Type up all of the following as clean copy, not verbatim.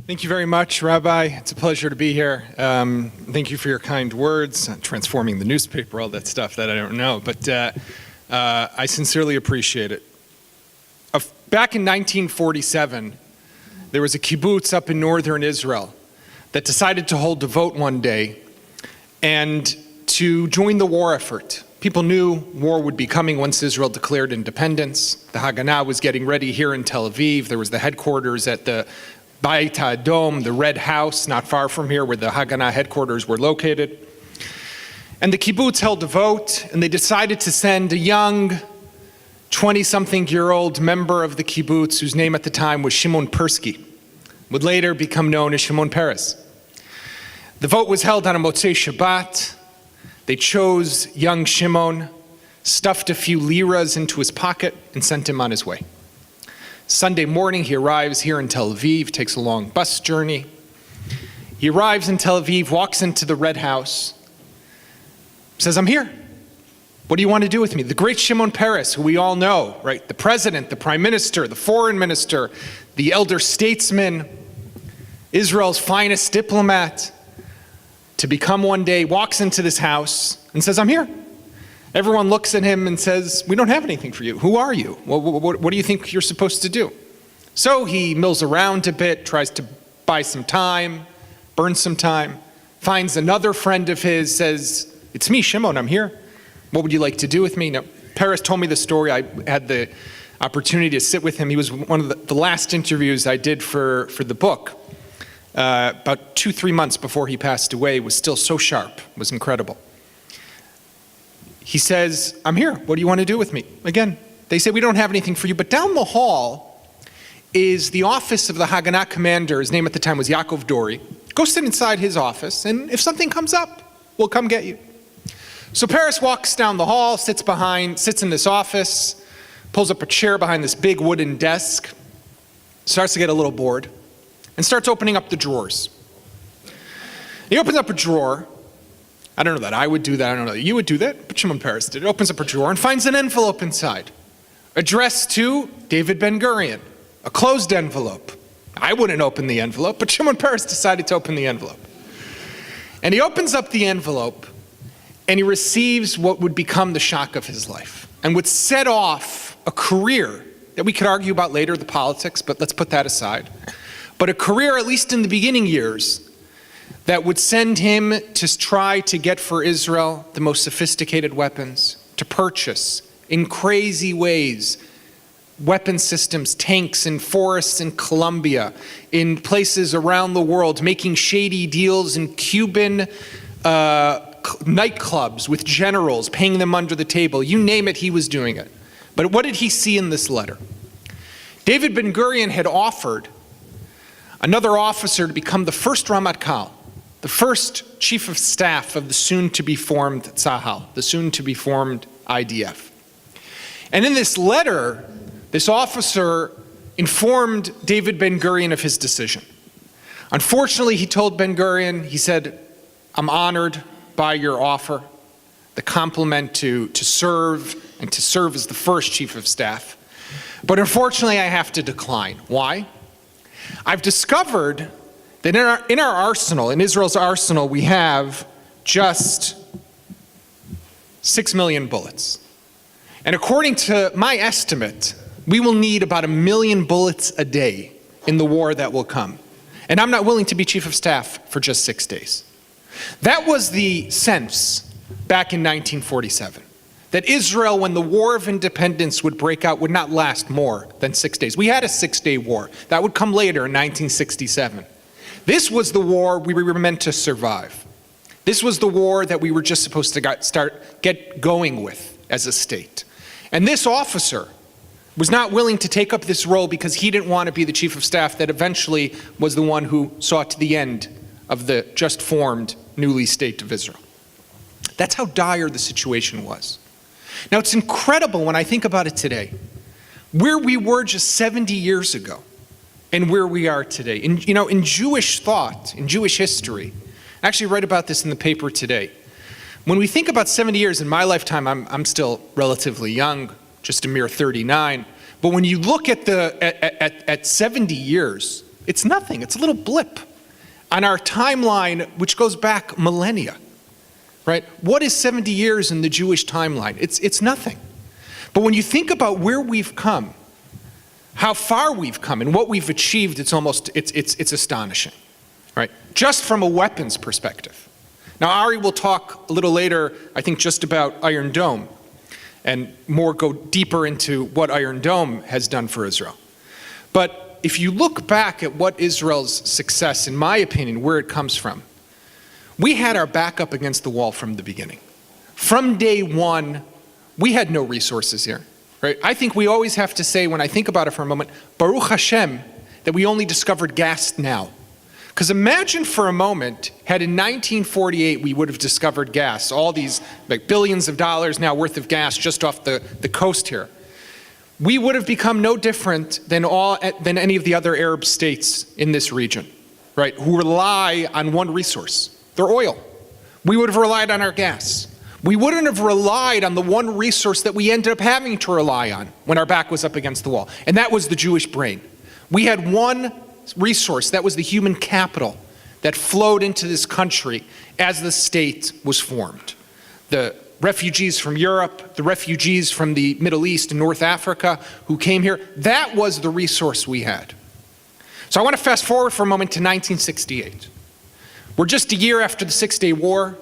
Thank you very much, Rabbi. It's a pleasure to be here. Thank you for your kind words, transforming the newspaper, all that stuff that I don't know, but I sincerely appreciate it. Back in 1947, there was a kibbutz up in northern Israel that decided to hold a vote one day and to join the war effort. People knew war would be coming once Israel declared independence. The Haganah was getting ready here in Tel Aviv. There was the headquarters at the Bayit HaAdom, the Red House, not far from here where the Haganah headquarters were located. And the kibbutz held a vote, and they decided to send a young 20-something-year-old member of the kibbutz, whose name at the time was Shimon Persky, would later become known as Shimon Peres. The vote was held on a Motzei Shabbat. They chose young Shimon, stuffed a few liras into his pocket, and sent him on his way. Sunday morning, he arrives here in Tel Aviv, takes a long bus journey. He arrives in Tel Aviv, walks into the Red House, says, "I'm here. What do you want to do with me?" The great Shimon Peres, who we all know, right? The president, the prime minister, the foreign minister, the elder statesman, Israel's finest diplomat, to become one day, walks into this house and says, "I'm here." Everyone looks at him and says, "We don't have anything for you. Who are you? What do you think you're supposed to do?" So he mills around a bit, tries to buy some time, burn some time, finds another friend of his, says, "It's me, Shimon, I'm here. What would you like to do with me?" Now, Peres told me the story. I had the opportunity to sit with him. He was one of the last interviews I did for the book. About 2-3 months before he passed away, was still so sharp, was incredible. He says, "I'm here. What do you want to do with me?" Again, they say, "We don't have anything for you." But down the hall is the office of the Haganah commander. His name at the time was Yaakov Dori. Go sit inside his office, and if something comes up, we'll come get you. So Peres walks down the hall, sits in this office, pulls up a chair behind this big wooden desk, starts to get a little bored, and starts opening up the drawers. He opens up a drawer. I don't know that I would do that. I don't know that you would do that, but Shimon Peres did. He opens up a drawer and finds an envelope inside, addressed to David Ben-Gurion, a closed envelope. I wouldn't open the envelope, but Shimon Peres decided to open the envelope. And he opens up the envelope, and he receives what would become the shock of his life and would set off a career that we could argue about later, the politics, but let's put that aside. But a career, at least in the beginning years, that would send him to try to get for Israel the most sophisticated weapons, to purchase in crazy ways weapon systems, tanks in forests in Colombia, in places around the world, making shady deals in Cuban nightclubs with generals, paying them under the table. You name it, he was doing it. But what did he see in this letter? David Ben-Gurion had offered another officer to become the first Ramatkal, the first chief of staff of the soon-to-be-formed Tzahal, the soon-to-be-formed IDF. And in this letter, this officer informed David Ben-Gurion of his decision. Unfortunately, he told Ben-Gurion, he said, "I'm honored by your offer, the compliment to serve as the first chief of staff. But unfortunately, I have to decline." Why? I've discovered that in our arsenal, in Israel's arsenal, we have just 6 million bullets. And according to my estimate, we will need about 1 million bullets a day in the war that will come. And I'm not willing to be chief of staff for just 6 days. That was the sense back in 1947. That Israel, when the War of Independence would break out, would not last more than 6 days. We had a 6-day war. That would come later in 1967. This was the war we were meant to survive. This was the war that we were just supposed to get going with as a state. And this officer was not willing to take up this role because he didn't want to be the chief of staff that eventually was the one who saw to the end of the just formed newly state of Israel. That's how dire the situation was. Now, it's incredible when I think about it today, where we were just 70 years ago and where we are today. In Jewish thought, in Jewish history, I actually read about this in the paper today. When we think about 70 years, in my lifetime, I'm still relatively young, just a mere 39. But when you look at 70 years It's nothing. It's a little blip on our timeline, which goes back millennia, right? What is 70 years in the Jewish timeline? It's nothing. But when you think about where we've come, how far we've come, and what we've achieved, it's astonishing, right? Just from a weapons perspective. Now, Ari will talk a little later, I think, just about Iron Dome, and more go deeper into what Iron Dome has done for Israel. But if you look back at what Israel's success, in my opinion, where it comes from, we had our back up against the wall from the beginning. From day one, we had no resources here, right? I think we always have to say, when I think about it for a moment, Baruch Hashem, that we only discovered gas now. Because imagine for a moment, had in 1948 we would have discovered gas, all these like billions of dollars now worth of gas just off the coast here. We would have become no different than any of the other Arab states in this region, right? Who rely on one resource, their oil. We would have relied on our gas. We wouldn't have relied on the one resource that we ended up having to rely on when our back was up against the wall, and that was the Jewish brain. We had one resource, that was the human capital that flowed into this country as the state was formed. The refugees from Europe, the refugees from the Middle East and North Africa who came here, that was the resource we had. So I want to fast forward for a moment to 1968. We're just a year after the Six-Day War,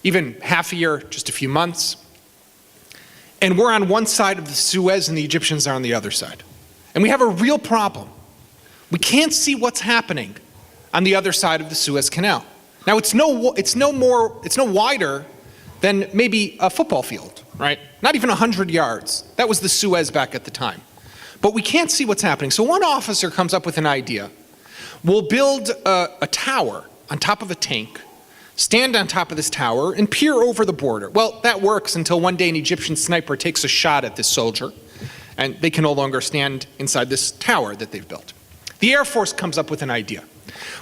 even half a year, just a few months. And we're on one side of the Suez and the Egyptians are on the other side. And we have a real problem. We can't see what's happening on the other side of the Suez Canal. Now it's no wider than maybe a football field, right? Not even 100 yards. That was the Suez back at the time. But we can't see what's happening. So one officer comes up with an idea. We'll build a tower on top of a tank, stand on top of this tower, and peer over the border. Well, that works until one day an Egyptian sniper takes a shot at this soldier, and they can no longer stand inside this tower that they've built. The Air Force comes up with an idea.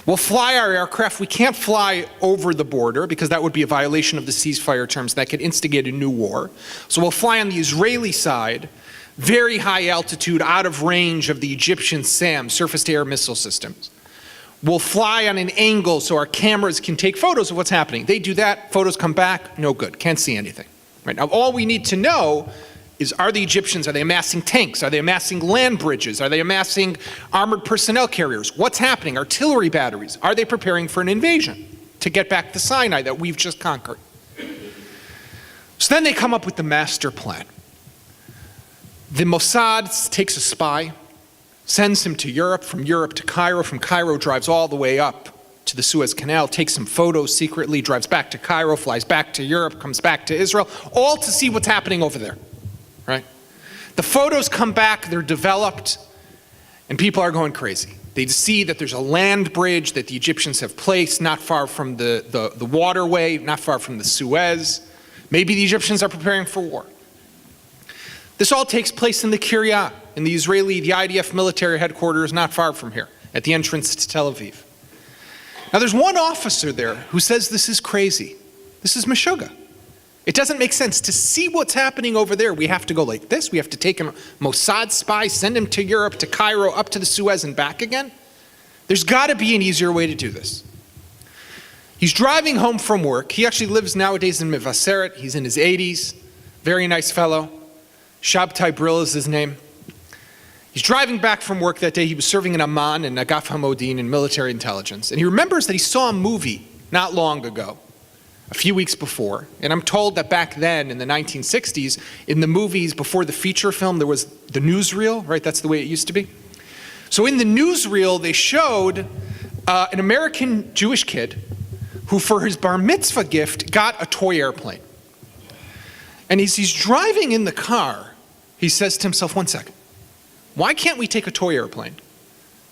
We'll fly our aircraft. We can't fly over the border because that would be a violation of the ceasefire terms. That could instigate a new war. So we'll fly on the Israeli side, very high altitude, out of range of the Egyptian SAM, surface-to-air missile systems. We'll fly on an angle so our cameras can take photos of what's happening. They do that, photos come back, no good, can't see anything. Right now, all we need to know is, are the Egyptians, are they amassing tanks? Are they amassing land bridges? Are they amassing armored personnel carriers? What's happening? Artillery batteries? Are they preparing for an invasion to get back to Sinai that we've just conquered? So then they come up with the master plan. The Mossad takes a spy, sends him to Europe, from Europe to Cairo, from Cairo drives all the way up to the Suez Canal, takes some photos secretly, drives back to Cairo, flies back to Europe, comes back to Israel, all to see what's happening over there. Right? The photos come back, they're developed, and people are going crazy. They see that there's a land bridge that the Egyptians have placed not far from the waterway, not far from the Suez. Maybe the Egyptians are preparing for war. This all takes place in the Kiryat, in the IDF military headquarters not far from here, at the entrance to Tel Aviv. Now there's one officer there who says this is crazy. This is Meshuggah. It doesn't make sense. To see what's happening over there, we have to go like this. We have to take a Mossad spy, send him to Europe, to Cairo, up to the Suez and back again. There's got to be an easier way to do this. He's driving home from work. He actually lives nowadays in Mevaseret. He's in his 80s. Very nice fellow. Shabtai Brill is his name. He's driving back from work that day. He was serving in Amman in Agaf HaModin in military intelligence. And he remembers that he saw a movie not long ago, a few weeks before, and I'm told that back then in the 1960s, in the movies before the feature film, there was the newsreel, right? That's the way it used to be. So in the newsreel, they showed an American Jewish kid who, for his bar mitzvah gift, got a toy airplane. And as he's driving in the car, he says to himself, one second, why can't we take a toy airplane,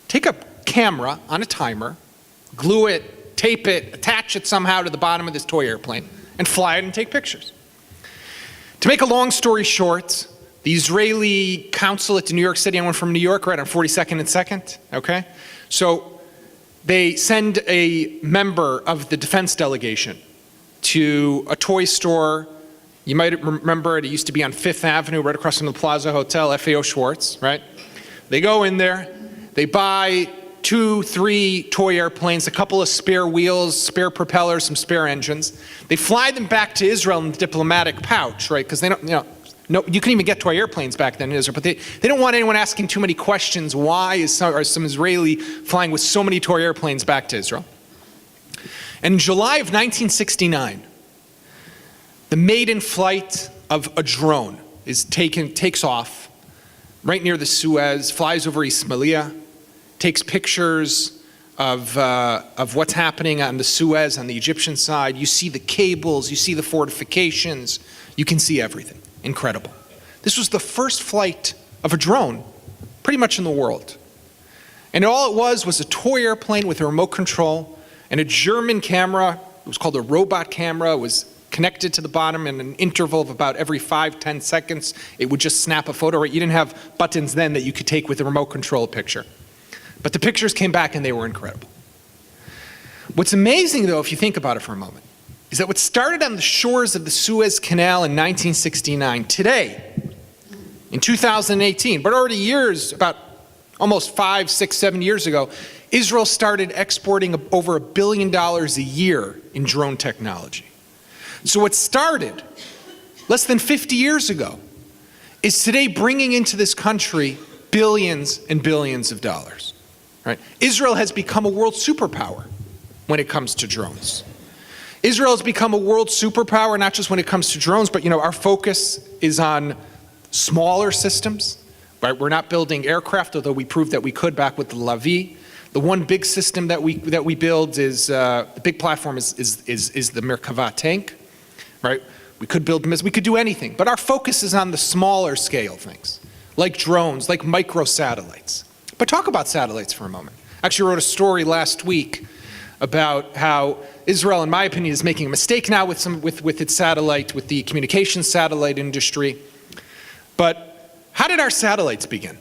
take a camera on a timer, glue it, tape it, attach it somehow to the bottom of this toy airplane, and fly it and take pictures? To make a long story short, the Israeli consulate in New York City, anyone from New York, right on 42nd and 2nd, okay? So they send a member of the defense delegation to a toy store. You might remember it used to be on 5th Avenue, right across from the Plaza Hotel, FAO Schwartz, right? They go in there, they buy 2, 3 toy airplanes, a couple of spare wheels, spare propellers, some spare engines. They fly them back to Israel in the diplomatic pouch, right? Because they don't, no, you couldn't even get toy airplanes back then in Israel, but they don't want anyone asking too many questions. Why are some Israeli flying with so many toy airplanes back to Israel? And in July of 1969, the maiden flight of a drone takes off right near the Suez, flies over Ismailia, takes pictures of what's happening on the Suez on the Egyptian side. You see the cables, you see the fortifications, you can see everything. Incredible. This was the first flight of a drone pretty much in the world. And all it was a toy airplane with a remote control and a German camera. It was called a robot camera. It was connected to the bottom in an interval of about every 5-10 seconds. It would just snap a photo. Right? You didn't have buttons then that you could take with a remote control picture. But the pictures came back and they were incredible. What's amazing, though, if you think about it for a moment, is that what started on the shores of the Suez Canal in 1969, today, in 2018, but already years, about almost 5, 6, 7 years ago, Israel started exporting over $1 billion a year in drone technology. So what started less than 50 years ago is today bringing into this country billions and billions of dollars. Right? Israel has become a world superpower when it comes to drones. Israel has become a world superpower, not just when it comes to drones, but our focus is on smaller systems. Right? We're not building aircraft, although we proved that we could back with the Lavi. The one big system that we build is the big platform is the Merkava tank. Right? We could build we could do anything, but our focus is on the smaller scale things, like drones, like microsatellites. But talk about satellites for a moment. I actually wrote a story last week about how Israel, in my opinion, is making a mistake now with its satellite, with the communications satellite industry. But how did our satellites begin?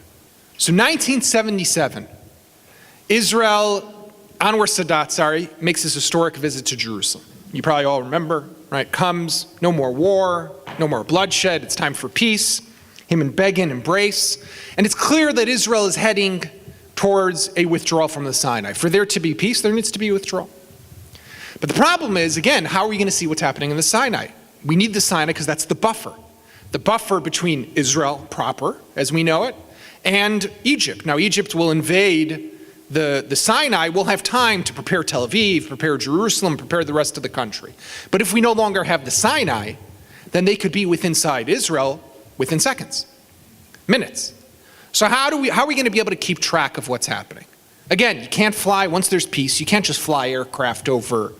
So 1977, Anwar Sadat, makes his historic visit to Jerusalem. You probably all remember, right? Comes, no more war, no more bloodshed, it's time for peace. Him and Begin embrace. And it's clear that Israel is heading towards a withdrawal from the Sinai. For there to be peace, there needs to be withdrawal. But the problem is, again, how are we going to see what's happening in the Sinai? We need the Sinai because that's the buffer between Israel proper, as we know it, and Egypt. Now, Egypt will invade the Sinai. We'll have time to prepare Tel Aviv, prepare Jerusalem, prepare the rest of the country. But if we no longer have the Sinai, then they could be inside Israel within seconds, minutes. So how are we going to be able to keep track of what's happening? Again, you can't fly, once there's peace, you can't just fly aircraft over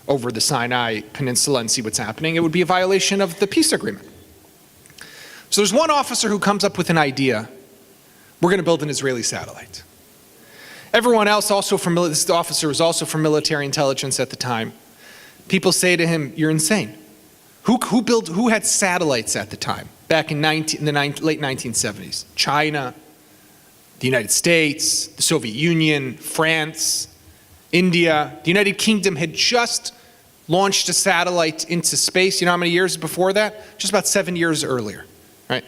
the Sinai Peninsula and see what's happening. It would be a violation of the peace agreement. So there's one officer who comes up with an idea. We're going to build an Israeli satellite. Everyone else this officer was also from military intelligence at the time. People say to him, you're insane. Who had satellites at the time, back in late 1970s? China, the United States, the Soviet Union, France, India. The United Kingdom had just launched a satellite into space. You know how many years before that? Just about 7 years earlier, right?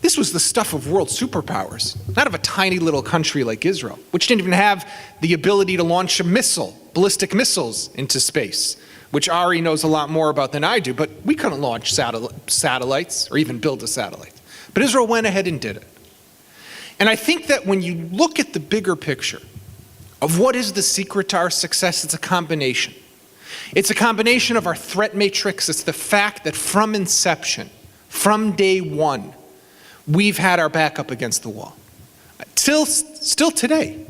This was the stuff of world superpowers, not of a tiny little country like Israel, which didn't even have the ability to launch ballistic missiles into space, which Ari knows a lot more about than I do, but we couldn't launch satellites or even build a satellite. But Israel went ahead and did it. And I think that when you look at the bigger picture of what is the secret to our success, it's a combination. It's a combination of our threat matrix. It's the fact that from inception, from day one, we've had our back up against the wall. Still today,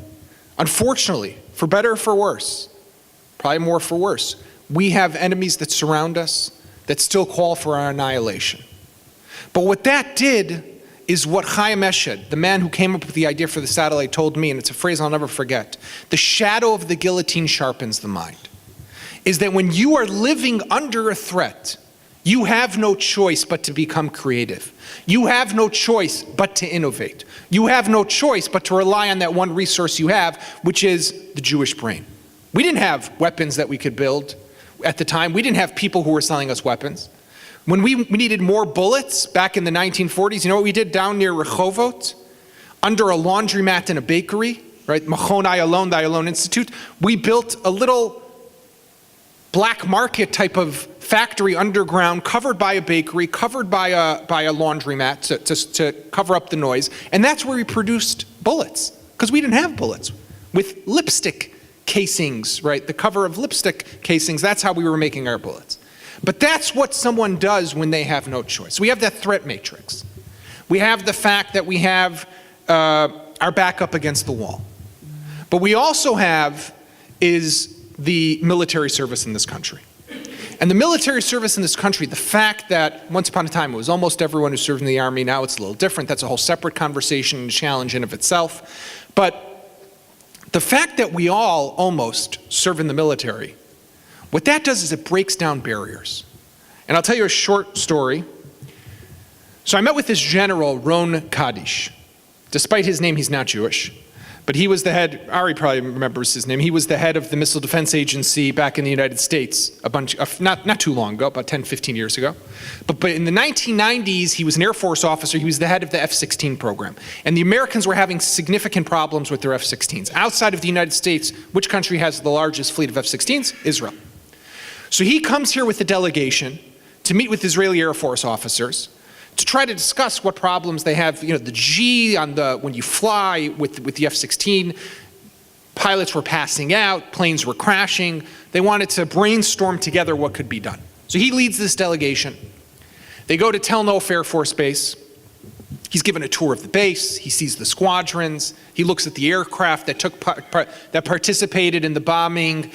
unfortunately, for better or for worse, probably more for worse, we have enemies that surround us that still call for our annihilation. But what that did is what Chaim Eshed, the man who came up with the idea for the satellite, told me, and it's a phrase I'll never forget: the shadow of the guillotine sharpens the mind. Is that when you are living under a threat, you have no choice but to become creative. You have no choice but to innovate. You have no choice but to rely on that one resource you have, which is the Jewish brain. We didn't have weapons that we could build at the time. We didn't have people who were selling us weapons. When we needed more bullets back in the 1940s, you know what we did down near Rehovot? Under a laundromat in a bakery, right? Machon Ayalon, the Ayalon Institute. We built a little black market type of factory underground, covered by a bakery, covered by a laundromat to cover up the noise. And that's where we produced bullets, because we didn't have bullets. With lipstick casings, right? The cover of lipstick casings, that's how we were making our bullets. But that's what someone does when they have no choice. We have that threat matrix. We have the fact that we have our back up against the wall. But we also have is the military service in this country. And the military service in this country, the fact that once upon a time it was almost everyone who served in the army, now it's a little different. That's a whole separate conversation and challenge in of itself. But the fact that we all almost serve in the military, what that does is it breaks down barriers. And I'll tell you a short story. So I met with this general, Ron Kaddish. Despite his name, he's not Jewish. But he was the head, Ari probably remembers his name, he was the head of the Missile Defense Agency back in the United States, not too long ago, about 10, 15 years ago. But in the 1990s, he was an Air Force officer, he was the head of the F-16 program. And the Americans were having significant problems with their F-16s. Outside of the United States, which country has the largest fleet of F-16s? Israel. So he comes here with a delegation to meet with Israeli Air Force officers, to try to discuss what problems they have. You know, the G on when you fly with the F-16, pilots were passing out, planes were crashing. They wanted to brainstorm together what could be done. So he leads this delegation. They go to Tel Aviv Air Force Base. He's given a tour of the base. He sees the squadrons. He looks at the aircraft that participated in the bombing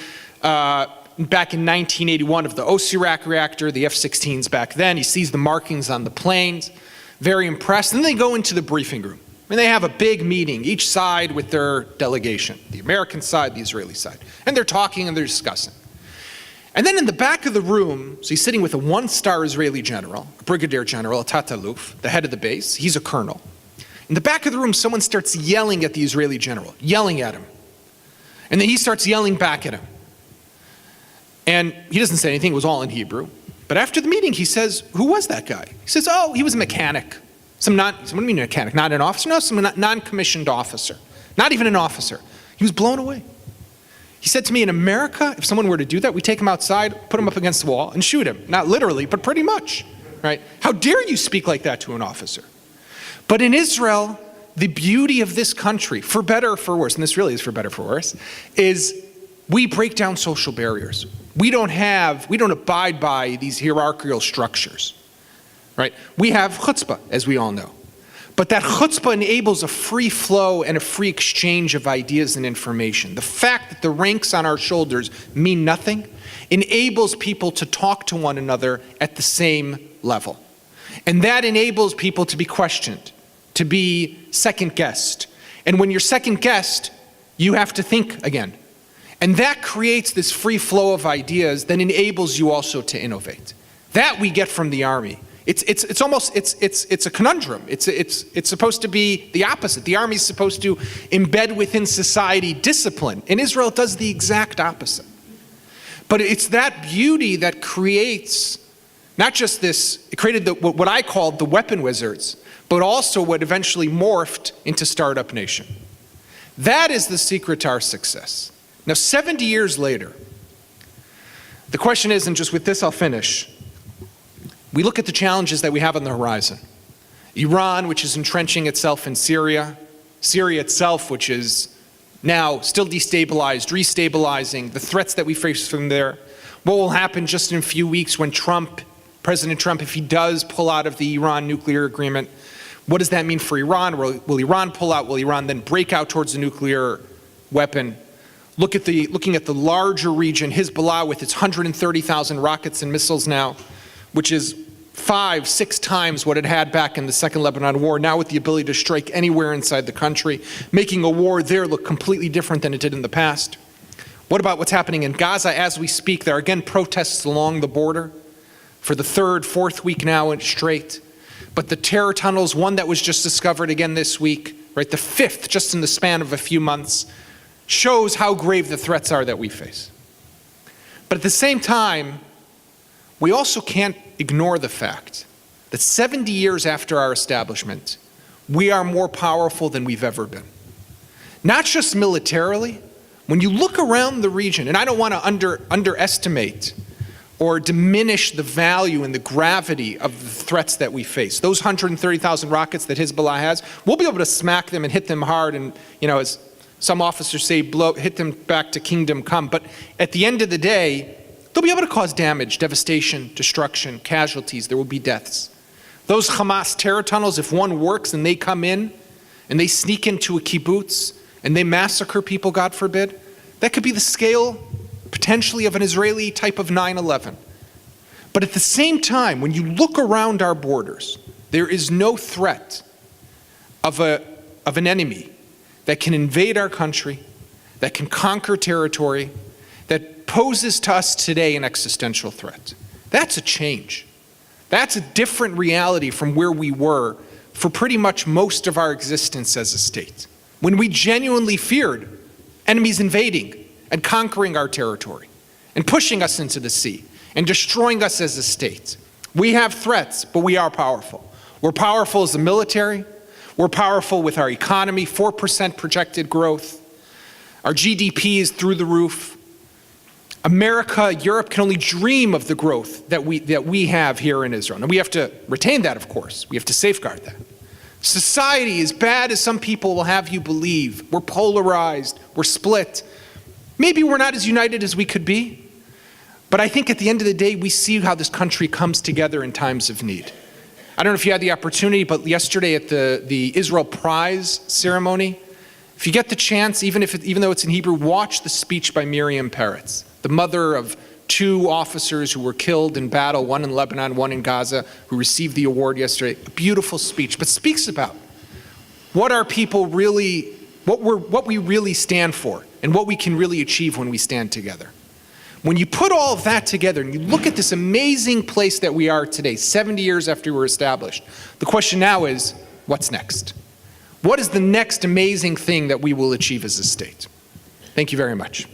back in 1981 of the Osirak reactor, the F-16s back then. He sees the markings on the planes, very impressed. And then they go into the briefing room. And they have a big meeting, each side with their delegation, the American side, the Israeli side. And they're talking and they're discussing. And then in the back of the room, so he's sitting with a one-star Israeli general, a brigadier general, a Tataluf, the head of the base. He's a colonel. In the back of the room, someone starts yelling at the Israeli general, yelling at him. And then he starts yelling back at him. And he doesn't say anything, it was all in Hebrew. But after the meeting, he says, who was that guy? He says, oh, he was a mechanic. What do you mean a mechanic? Not an officer? No, some non-commissioned officer. Not even an officer. He was blown away. He said to me, in America, if someone were to do that, we take him outside, put him up against the wall, and shoot him. Not literally, but pretty much, right? How dare you speak like that to an officer? But in Israel, the beauty of this country, for better or for worse, and this really is for better or for worse, is we break down social barriers. We don't abide by these hierarchical structures, right? We have chutzpah, as we all know. But that chutzpah enables a free flow and a free exchange of ideas and information. The fact that the ranks on our shoulders mean nothing enables people to talk to one another at the same level. And that enables people to be questioned, to be second-guessed. And when you're second-guessed, you have to think again. And that creates this free flow of ideas that enables you also to innovate. That we get from the army. It's a conundrum. It's supposed to be the opposite. The army is supposed to embed within society discipline. In Israel, it does the exact opposite. But it's that beauty that creates not just this, it created what I called the weapon wizards, but also what eventually morphed into Startup Nation. That is the secret to our success. Now, 70 years later, the question is, and just with this I'll finish, we look at the challenges that we have on the horizon. Iran, which is entrenching itself in Syria, Syria itself, which is now still destabilized, restabilizing, the threats that we face from there. What will happen just in a few weeks when President Trump, if he does pull out of the Iran nuclear agreement, what does that mean for Iran? Will Iran pull out? Will Iran then break out towards a nuclear weapon? Looking at the larger region, Hezbollah with its 130,000 rockets and missiles now, which is 5-6 times what it had back in the Second Lebanon War, now with the ability to strike anywhere inside the country, making a war there look completely different than it did in the past. What about what's happening in Gaza as we speak? There are again protests along the border for the 3rd, 4th week now straight. But the terror tunnels, one that was just discovered again this week, right, the 5th just in the span of a few months, shows how grave the threats are that we face. But at the same time, we also can't ignore the fact that 70 years after our establishment, we are more powerful than we've ever been. not just militarily. When you look around the region, and I don't want to underestimate or diminish the value and the gravity of the threats that we face. Those 130,000 rockets that Hezbollah has, we'll be able to smack them and hit them hard and, as some officers say, hit them back to kingdom come. But at the end of the day, they'll be able to cause damage, devastation, destruction, casualties. There will be deaths. Those Hamas terror tunnels, if one works and they come in and they sneak into a kibbutz and they massacre people, God forbid, that could be the scale potentially of an Israeli type of 9/11. But at the same time, when you look around our borders, there is no threat of an enemy that can invade our country, that can conquer territory, that poses to us today an existential threat. That's a change. That's a different reality from where we were for pretty much most of our existence as a state, when we genuinely feared enemies invading and conquering our territory and pushing us into the sea and destroying us as a state. We have threats, but we are powerful. We're powerful as a military. We're powerful with our economy, 4% projected growth. Our GDP is through the roof. America, Europe can only dream of the growth that we have here in Israel. And we have to retain that, of course. We have to safeguard that. Society, as bad as some people will have you believe, we're polarized, we're split. Maybe we're not as united as we could be, but I think at the end of the day, we see how this country comes together in times of need. I don't know if you had the opportunity, but yesterday at the Israel Prize ceremony, if you get the chance, even though it's in Hebrew, watch the speech by Miriam Peretz, the mother of 2 officers who were killed in battle, one in Lebanon, one in Gaza, who received the award yesterday. A beautiful speech, but speaks about what our people really, what we really stand for, and what we can really achieve when we stand together. When you put all of that together and you look at this amazing place that we are today, 70 years after we were established, the question now is, what's next? What is the next amazing thing that we will achieve as a state? Thank you very much.